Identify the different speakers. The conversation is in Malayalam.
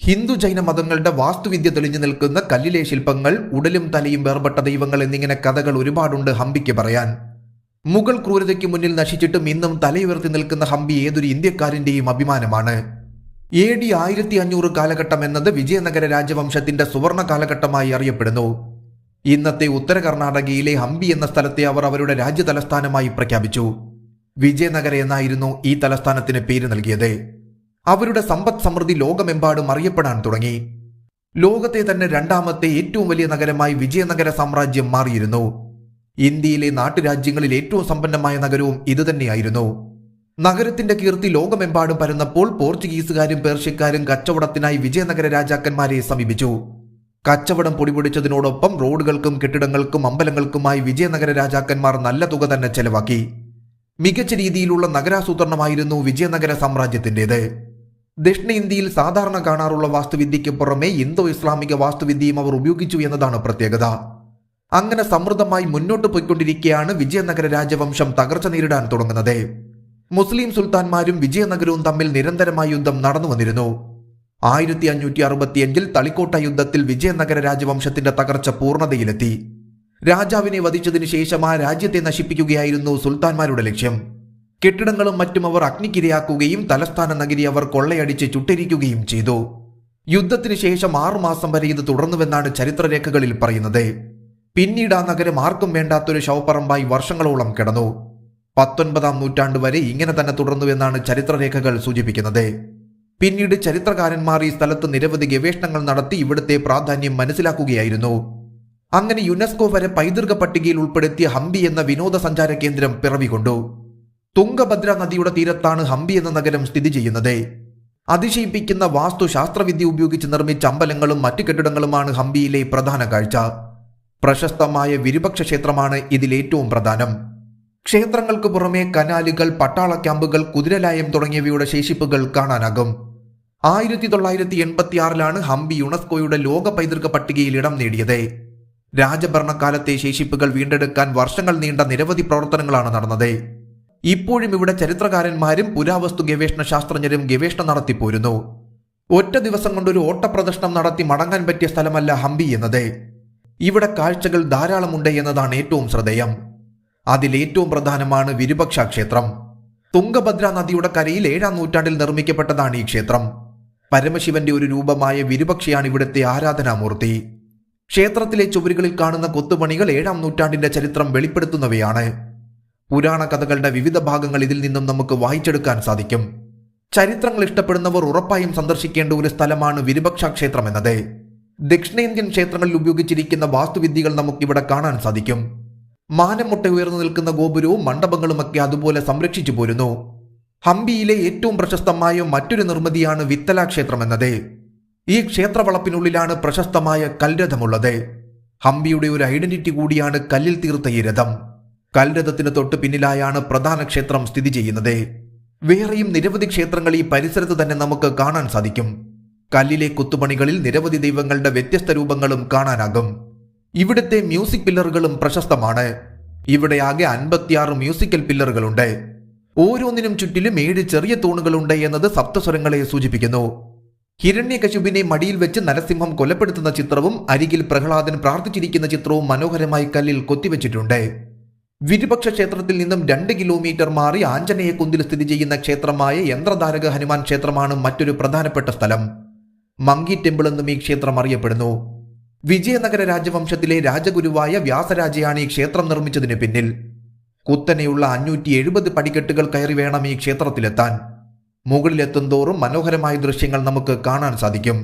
Speaker 1: ഹിന്ദു ജൈന മതങ്ങളുടെ വാസ്തുവിദ്യ തെളിഞ്ഞു നിൽക്കുന്ന കല്ലിലെ ശില്പങ്ങൾ, ഉടലും തലയും വേർപെട്ട ദൈവങ്ങൾ എന്നിങ്ങനെ കഥകൾ ഒരുപാടുണ്ട് ഹംപിക്ക് പറയാൻ. മുഗൾ ക്രൂരതയ്ക്ക് മുന്നിൽ നശിച്ചിട്ടും ഇന്നും തലയുയർത്തി നിൽക്കുന്ന ഹംപി ഏതൊരു ഇന്ത്യക്കാരന്റെയും അഭിമാനമാണ്. AD 1500 കാലഘട്ടം എന്നത് വിജയനഗര രാജവംശത്തിന്റെ സുവർണ കാലഘട്ടമായി അറിയപ്പെടുന്നു. ഇന്നത്തെ ഉത്തര കർണാടകയിലെ ഹംപി എന്ന സ്ഥലത്തെ അവർ അവരുടെ രാജ്യ തലസ്ഥാനമായി പ്രഖ്യാപിച്ചു. വിജയനഗര എന്നായിരുന്നു ഈ തലസ്ഥാനത്തിന് പേര് നൽകിയത്. അവരുടെ സമ്പദ് സമൃദ്ധി ലോകമെമ്പാടും അറിയപ്പെടാൻ തുടങ്ങി. ലോകത്തെ തന്നെ രണ്ടാമത്തെ ഏറ്റവും വലിയ നഗരമായി വിജയനഗര സാമ്രാജ്യം മാറിയിരുന്നു. ഇന്ത്യയിലെ നാട്ടുരാജ്യങ്ങളിൽ ഏറ്റവും സമ്പന്നമായ നഗരവും ഇതുതന്നെയായിരുന്നു. നഗരത്തിന്റെ കീർത്തി ലോകമെമ്പാടും പരന്നപ്പോൾ പോർച്ചുഗീസുകാരും പേർഷ്യക്കാരും കച്ചവടത്തിനായി വിജയനഗര രാജാക്കന്മാരെ സമീപിച്ചു. കച്ചവടം പൊടിപൊടിച്ചതിനോടൊപ്പം റോഡുകൾക്കും കെട്ടിടങ്ങൾക്കും അമ്പലങ്ങൾക്കുമായി വിജയനഗര രാജാക്കന്മാർ നല്ല തുക തന്നെ ചെലവാക്കി. മികച്ച രീതിയിലുള്ള നഗരാസൂത്രണമായിരുന്നു വിജയനഗര സാമ്രാജ്യത്തിൻ്റെത്. ദക്ഷിണേന്ത്യയിൽ സാധാരണ കാണാറുള്ള വാസ്തുവിദ്യയ്ക്ക് പുറമെ ഇന്തോ ഇസ്ലാമിക വാസ്തുവിദ്യയും അവർ ഉപയോഗിച്ചു എന്നതാണ് പ്രത്യേകത. അങ്ങനെ സമൃദ്ധമായി മുന്നോട്ട് പോയിക്കൊണ്ടിരിക്കെയാണ് വിജയനഗര രാജവംശം തകർച്ച നേരിടാൻ തുടങ്ങുന്നത്. മുസ്ലിം സുൽത്താൻമാരും വിജയനഗരവും തമ്മിൽ നിരന്തരമായ യുദ്ധം നടന്നു വന്നിരുന്നു. 1565 തളിക്കോട്ട യുദ്ധത്തിൽ വിജയനഗര രാജവംശത്തിന്റെ തകർച്ച പൂർണ്ണതയിലെത്തി. രാജാവിനെ വധിച്ചതിനു ശേഷം ആ രാജ്യത്തെ നശിപ്പിക്കുകയായിരുന്നു സുൽത്താൻമാരുടെ ലക്ഷ്യം. കെട്ടിടങ്ങളും മറ്റും അവർ അഗ്നിക്കിരയാക്കുകയും തലസ്ഥാന നഗരി അവർ കൊള്ളയടിച്ച് ചുട്ടരിക്കുകയും ചെയ്തു. യുദ്ധത്തിന് ശേഷം 6 മാസം വരെ ഇത് തുടർന്നുവെന്നാണ് ചരിത്രരേഖകളിൽ പറയുന്നത്. പിന്നീട് ആ നഗരം ആർക്കും വേണ്ടാത്തൊരു ശവപ്പറമ്പായി വർഷങ്ങളോളം കിടന്നു. 19-ാം നൂറ്റാണ്ട് വരെ ഇങ്ങനെ തന്നെ തുടർന്നുവെന്നാണ് ചരിത്രരേഖകൾ സൂചിപ്പിക്കുന്നത്. പിന്നീട് ചരിത്രകാരന്മാർ ഈ സ്ഥലത്ത് നിരവധി ഗവേഷണങ്ങൾ നടത്തി ഇവിടുത്തെ പ്രാധാന്യം മനസ്സിലാക്കുകയായിരുന്നു. അങ്ങനെ യുനെസ്കോ വരെ പൈതൃക പട്ടികയിൽ ഉൾപ്പെടുത്തിയ ഹംപി എന്ന വിനോദസഞ്ചാര കേന്ദ്രം പിറവികൊണ്ടു. തുംഗഭദ്ര നദിയുടെ തീരത്താണ് ഹംപി എന്ന നഗരം സ്ഥിതി ചെയ്യുന്നത്. അതിശയിപ്പിക്കുന്ന വാസ്തുശാസ്ത്രവിദ്യ ഉപയോഗിച്ച് നിർമ്മിച്ച അമ്പലങ്ങളും മറ്റു കെട്ടിടങ്ങളുമാണ് ഹംപിയിലെ പ്രധാന കാഴ്ച. പ്രശസ്തമായ വിരുപക്ഷ ക്ഷേത്രമാണ് ഇതിലേറ്റവും പ്രധാനം. ക്ഷേത്രങ്ങൾക്ക് പുറമെ കനാലുകൾ, പട്ടാള ക്യാമ്പുകൾ, കുതിരലായം തുടങ്ങിയവയുടെ ശേഷിപ്പുകൾ കാണാനാകും. 1986 ഹംപി യുനെസ്കോയുടെ ലോക പൈതൃക പട്ടികയിൽ ഇടം നേടിയത്. രാജഭരണകാലത്തെ ശേഷിപ്പുകൾ വീണ്ടെടുക്കാൻ വർഷങ്ങൾ നീണ്ട നിരവധി പ്രവർത്തനങ്ങളാണ് നടന്നത്. ഇപ്പോഴും ഇവിടെ ചരിത്രകാരന്മാരും പുരാവസ്തു ഗവേഷണ ശാസ്ത്രജ്ഞരും ഗവേഷണം നടത്തിപ്പോരുന്നു. ഒറ്റ ദിവസം കൊണ്ടൊരു ഓട്ടപ്രദർശനം നടത്തി മടങ്ങാൻ പറ്റിയ സ്ഥലമല്ല ഹംപി എന്നത്. ഇവിടെ കാഴ്ചകൾ ധാരാളമുണ്ട് എന്നതാണ് ഏറ്റവും ശ്രദ്ധേയം. അതിലേറ്റവും പ്രധാനമാണ് വിരുപക്ഷ ക്ഷേത്രം. തുംഗഭദ്ര നദിയുടെ കരയിൽ 7-ാം നൂറ്റാണ്ടിൽ നിർമ്മിക്കപ്പെട്ടതാണ് ഈ ക്ഷേത്രം. പരമശിവന്റെ ഒരു രൂപമായ വിരുപക്ഷയാണ് ഇവിടുത്തെ ആരാധനാമൂർത്തി. ക്ഷേത്രത്തിലെ ചുവരുകളിൽ കാണുന്ന കൊത്തുപണികൾ 7-ാം നൂറ്റാണ്ടിന്റെ ചരിത്രം വെളിപ്പെടുത്തുന്നവയാണ്. പുരാണ കഥകളുടെ വിവിധ ഭാഗങ്ങൾ ഇതിൽ നിന്നും നമുക്ക് വായിച്ചെടുക്കാൻ സാധിക്കും. ചരിത്രങ്ങൾ ഇഷ്ടപ്പെടുന്നവർ ഉറപ്പായും സന്ദർശിക്കേണ്ട ഒരു സ്ഥലമാണ് വിരുപക്ഷ ക്ഷേത്രം എന്നത്. ദക്ഷിണേന്ത്യൻ ക്ഷേത്രങ്ങളിൽ ഉപയോഗിച്ചിരിക്കുന്ന വാസ്തുവിദ്യകൾ നമുക്കിവിടെ കാണാൻ സാധിക്കും. മാനം മുട്ട ഉയർന്നു നിൽക്കുന്ന ഗോപുരവും മണ്ഡപങ്ങളുമൊക്കെ അതുപോലെ സംരക്ഷിച്ചു പോരുന്നു. ഹംപിയിലെ ഏറ്റവും പ്രശസ്തമായ മറ്റൊരു നിർമ്മിതിയാണ് വിത്തല ക്ഷേത്രം എന്നത്. ഈ ക്ഷേത്രവളപ്പിനുള്ളിലാണ് പ്രശസ്തമായ കൽരഥമുള്ളത്. ഹംപിയുടെ ഒരു ഐഡന്റിറ്റി കൂടിയാണ് കല്ലിൽ തീർത്ത ഈ രഥം. കൽരഥത്തിന് തൊട്ട് പിന്നിലായാണ് പ്രധാന ക്ഷേത്രം സ്ഥിതി ചെയ്യുന്നത്. വേറെയും നിരവധി ക്ഷേത്രങ്ങൾ ഈ പരിസരത്ത് തന്നെ നമുക്ക് കാണാൻ സാധിക്കും. കല്ലിലെ കുത്തുപണികളിൽ നിരവധി ദൈവങ്ങളുടെ വ്യത്യസ്ത രൂപങ്ങളും കാണാനാകും. ഇവിടുത്തെ മ്യൂസിക് പില്ലറുകളും പ്രശസ്തമാണ്. ഇവിടെ ആകെ 56 മ്യൂസിക്കൽ പില്ലറുകളുണ്ട്. ഓരോന്നിനും ചുറ്റിലും 7 ചെറിയ തൂണുകളുണ്ട് എന്നത് സപ്തസ്വരങ്ങളെ സൂചിപ്പിക്കുന്നു. ഹിരണ്യകശിപുവിനെ മടിയിൽ വെച്ച് നരസിംഹം കൊലപ്പെടുത്തുന്ന ചിത്രവും അരികിൽ പ്രഹ്ലാദൻ പ്രാർത്ഥിച്ചിരിക്കുന്ന ചിത്രവും മനോഹരമായി കല്ലിൽ കൊത്തിവെച്ചിട്ടുണ്ട്. വിരുപക്ഷ ക്ഷേത്രത്തിൽ നിന്നും 2 കിലോമീറ്റർ മാറി ആഞ്ജനേയകുന്നിൽ സ്ഥിതി ചെയ്യുന്ന ക്ഷേത്രമായ യന്ത്രധാരക ഹനുമാൻ ക്ഷേത്രമാണ് മറ്റൊരു പ്രധാനപ്പെട്ട സ്ഥലം. മങ്കി ടെമ്പിൾ എന്നും ഈ ക്ഷേത്രം അറിയപ്പെടുന്നു. വിജയനഗര രാജവംശത്തിലെ രാജഗുരുവായ വ്യാസരാജയാണ് ഈ ക്ഷേത്രം നിർമ്മിച്ചതിന് പിന്നിൽ. കുത്തനെയുള്ള 570 പടിക്കെട്ടുകൾ കയറി വേണം ഈ ക്ഷേത്രത്തിലെത്താൻ. മുകളിലെത്തുന്തോറും മനോഹരമായ ദൃശ്യങ്ങൾ നമുക്ക് കാണാൻ സാധിക്കും.